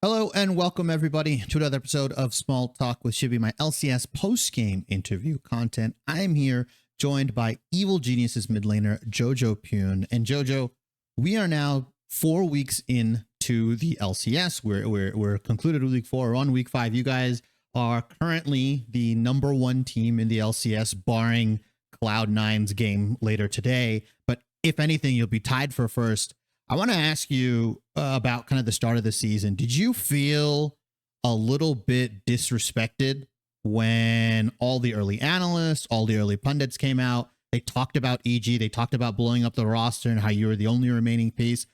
Hello and welcome everybody to another episode of Small Talk with Shibby, my LCS post-game interview content. I'm here joined by Evil Geniuses mid laner Jojopyun. And Jojo, we are now 4 weeks into the LCS. We're concluded with week 4. We're on week 5. You guys are currently the number 1 team in the LCS, barring Cloud9's game later today. But if anything, you'll be tied for first. I want to ask you about kind of the start of the season. Did you feel a little bit disrespected when all the early analysts, all the early pundits came out? They talked about EG, they talked about blowing up the roster and how you were the only remaining piece.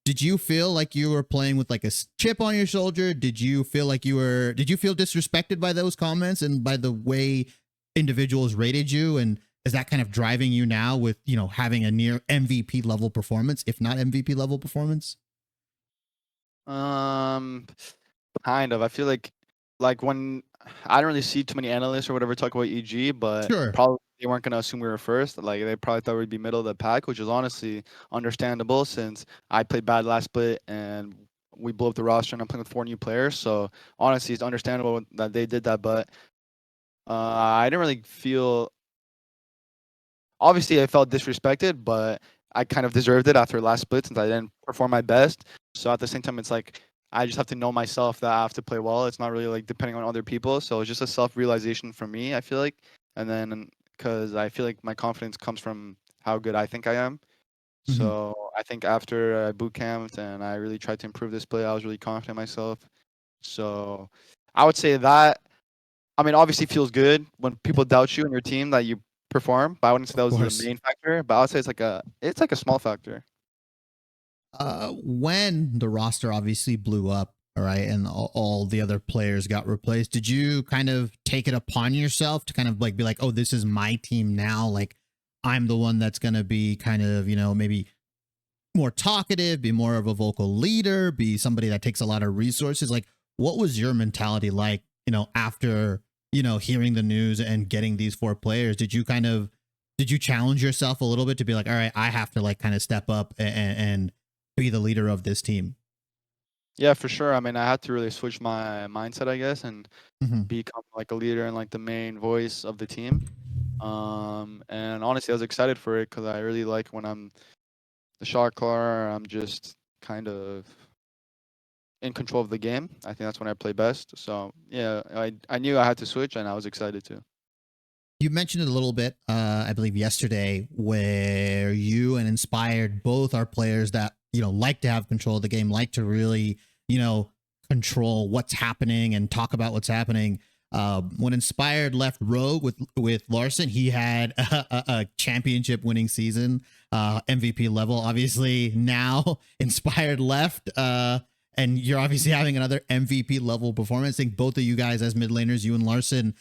Did you feel like you were playing with like a chip on your shoulder? Did you feel disrespected by those comments and by the way individuals rated you? And is that kind of driving you now with, having a near MVP level performance, if not MVP level performance? Kind of. I feel like when I don't really see too many analysts or whatever talk about EG, but Sure. probably they weren't gonna assume we were first. Like they probably thought we'd be middle of the pack, which is honestly understandable since I played bad last split and we blew up the roster and I'm playing with 4 new players. So honestly, it's understandable that they did that, but I didn't really feel. Obviously, I felt disrespected, but I kind of deserved it after last split since I didn't perform my best. So at the same time, it's like I just have to know myself that I have to play well. It's not really like depending on other people. So it's just a self-realization for me, I feel like. And then because I feel like my confidence comes from how good I think I am. So I think after I boot camped and I really tried to improve this play, I was really confident in myself. So I would say that. I mean, obviously, it feels good when people doubt you and your team that you perform, but I wouldn't say that Of was the course. main factor. But I would say it's like a small factor. When the roster obviously blew up, all right, and all the other players got replaced, did you kind of take it upon yourself to kind of like be like, oh, this is my team now? Like, I'm the one that's going to be kind of, maybe more talkative, be more of a vocal leader, be somebody that takes a lot of resources. Like, what was your mentality like, after, hearing the news and getting these 4 players? Did you challenge yourself a little bit to be like, all right, I have to like kind of step up and be the leader of this team? Yeah, for sure. I mean, I had to really switch my mindset, I guess, and Mm-hmm. become like a leader and like the main voice of the team. And honestly, I was excited for it because I really like when I'm the shot caller. I'm just kind of in control of the game. I think that's when I play best. So yeah, I knew I had to switch, and I was excited to. You mentioned it a little bit, I believe yesterday, where you and Inspired both are players that, like to have control of the game, like to really, control what's happening and talk about what's happening. When Inspired left Rogue with Larson, he had a championship winning season, MVP level. Obviously, now Inspired left, and you're obviously having another MVP level performance. I think both of you guys as mid laners, you and Larson,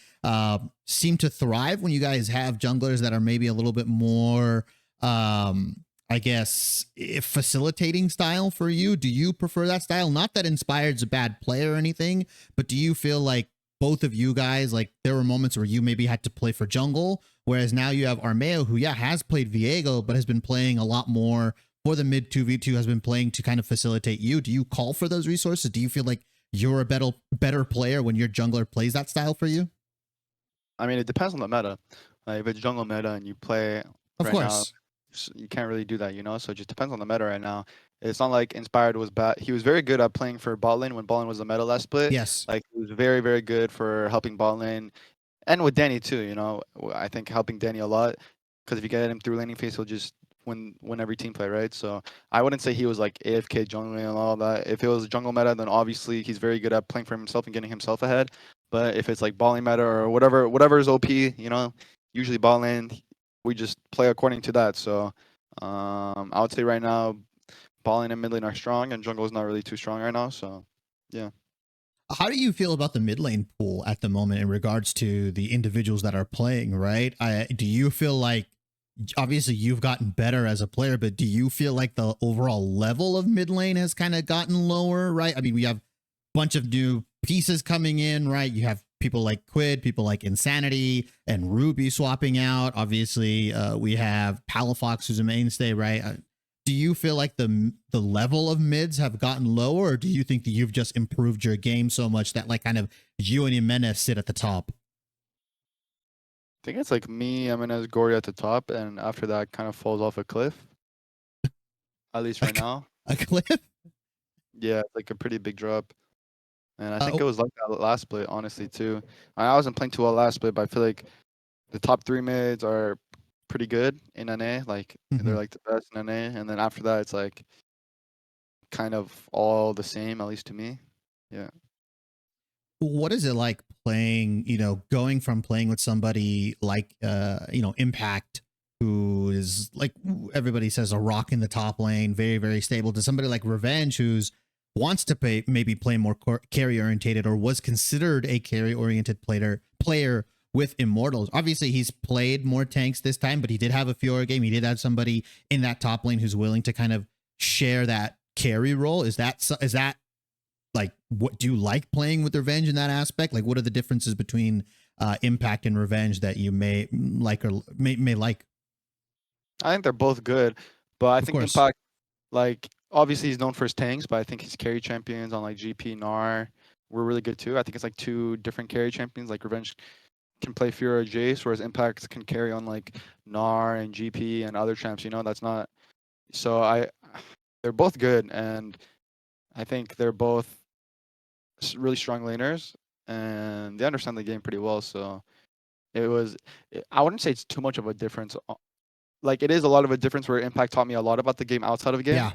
seem to thrive when you guys have junglers that are maybe a little bit more, I guess, facilitating style for you. Do you prefer that style? Not that Inspired's a bad player or anything, but do you feel like both of you guys, like there were moments where you maybe had to play for jungle, whereas now you have Armao, who, yeah, has played Viego, but has been playing a lot more for the mid 2v2, has been playing to kind of facilitate you. Do you call for those resources? Do you feel like you're a better player when your jungler plays that style for you? I mean, it depends on the meta. Like if it's jungle meta and you play Of right now, course. you can't really do that, you know. So it just depends on the meta right now. It's not like Inspired was bad. He was very good at playing for bot lane when bot lane was the meta last split. Yes. Like he was very, very good for helping bot lane, and with Danny too. You know, I think helping Danny a lot because if you get him through laning phase, he'll just win every team play, right? So I wouldn't say he was like AFK jungling and all that. If it was jungle meta, then obviously he's very good at playing for himself and getting himself ahead. But if it's like bot lane meta or whatever is OP, you know, usually bot lane, we just play according to that. So I would say right now, bot lane and mid lane are strong, and jungle is not really too strong right now. So yeah. How do you feel about the mid lane pool at the moment in regards to the individuals that are playing, right? Do you feel like, obviously you've gotten better as a player, but do you feel like the overall level of mid lane has kind of gotten lower, right? I mean, we have a bunch of new pieces coming in, right? You have people like Quid, people like Insanity and Ruby swapping out. Obviously, we have Palafox, who's a mainstay, right? do you feel like the level of mids have gotten lower, or do you think that you've just improved your game so much that like kind of you and Emenes sit at the top? I think it's like me, Emenes, Gori at the top, and after that, kind of falls off a cliff. At least right now. A cliff? Yeah, it's like a pretty big drop. And I think Oh, it was like that last split, honestly, too. I wasn't playing too well last split, but I feel like the top 3 mids are pretty good in NA. Like, they're mhm. like the best in NA. And then after that, it's like kind of all the same, at least to me. Yeah. What is it like playing, going from playing with somebody like, Impact, who is like everybody says a rock in the top lane, very, very stable, to somebody like Revenge, who's wants to maybe play more carry orientated, or was considered a carry oriented player with Immortals. Obviously, he's played more tanks this time, but he did have a Fiora game. He did have somebody in that top lane who's willing to kind of share that carry role. Is that like, what do you like playing with Revenge in that aspect? Like, what are the differences between Impact and Revenge that you may like, or may like? I think they're both good, but I Of think course. Impact, like, obviously he's known for his tanks, but I think his carry champions on like GP, NAR were really good too. I think it's like 2 different carry champions. Like, Revenge can play Fiora Jace, whereas Impact can carry on like NAR and GP and other champs. That's not. So they're both good, and I think they're both really strong laners, and they understand the game pretty well. So I wouldn't say it's too much of a difference. Like, it is a lot of a difference where Impact taught me a lot about the game outside of the game. Yeah.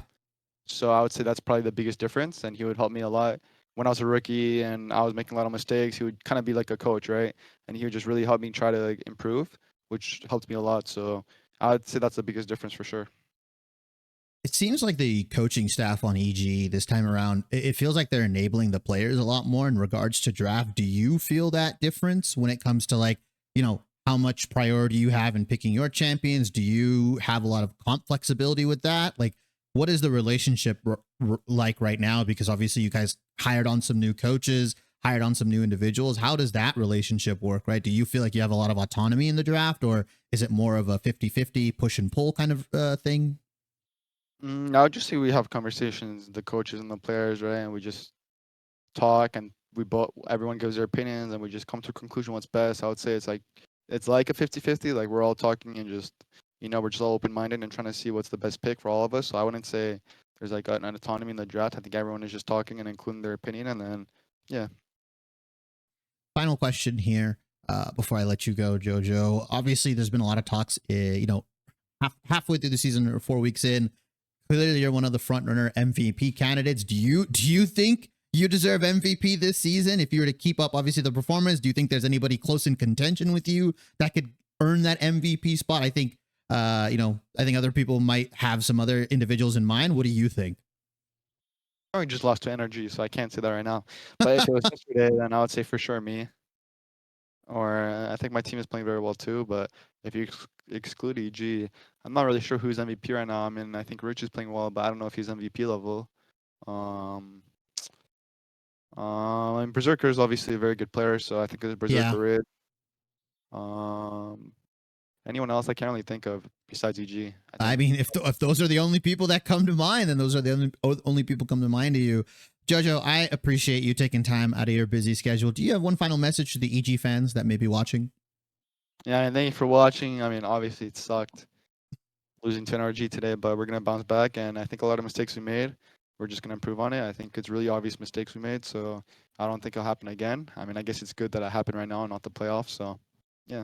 So I would say that's probably the biggest difference, and he would help me a lot when I was a rookie and I was making a lot of mistakes. He would kind of be like a coach, right? And he would just really help me try to like improve, which helped me a lot. So I would say that's the biggest difference for sure. It seems like the coaching staff on EG this time around, it feels like they're enabling the players a lot more in regards to draft. Do you feel that difference when it comes to like, how much priority you have in picking your champions? Do you have a lot of comp flexibility with that? Like, what is the relationship like right now? Because obviously you guys hired on some new coaches, hired on some new individuals. How does that relationship work, right? Do you feel like you have a lot of autonomy in the draft, or is it more of a 50-50 push and pull kind of thing? I would just say we have conversations, the coaches and the players, right? And we just talk, and everyone gives their opinions, and we just come to a conclusion what's best. I would say it's like a 50-50. Like, we're all talking and just we're just all open-minded and trying to see what's the best pick for all of us. So I wouldn't say there's like an autonomy in the draft. I think everyone is just talking and including their opinion, and then yeah. Final question here before I let you go, Jojo. Obviously, there's been a lot of talks, halfway through the season or 4 weeks in. Clearly, you're one of the front runner MVP candidates. Do you think you deserve MVP this season? If you were to keep up, obviously, the performance, do you think there's anybody close in contention with you that could earn that MVP spot? I think, I think other people might have some other individuals in mind. What do you think? I just lost to energy, so I can't say that right now. But if it was yesterday, then I would say for sure me. Or I think my team is playing very well too. But if you exclude EG, I'm not really sure who's MVP right now. I mean, I think Rich is playing well, but I don't know if he's MVP level. Um, and Berserker is obviously a very good player, so I think it's Yeah. Berserker Rid. Um, anyone else I can't really think of besides EG, I I think. mean, if those are the only people that come to mind, then those are the only people come to mind to you. Jojo, I appreciate you taking time out of your busy schedule. Do you have one final message to the EG fans that may be watching? Yeah, and thank you for watching. I mean, obviously it sucked losing to NRG today, but we're gonna bounce back. And I think a lot of mistakes we made, we're just gonna improve on it. I think it's really obvious mistakes we made, so I don't think it'll happen again. I mean, I guess it's good that it happened right now and not the playoffs. So, yeah.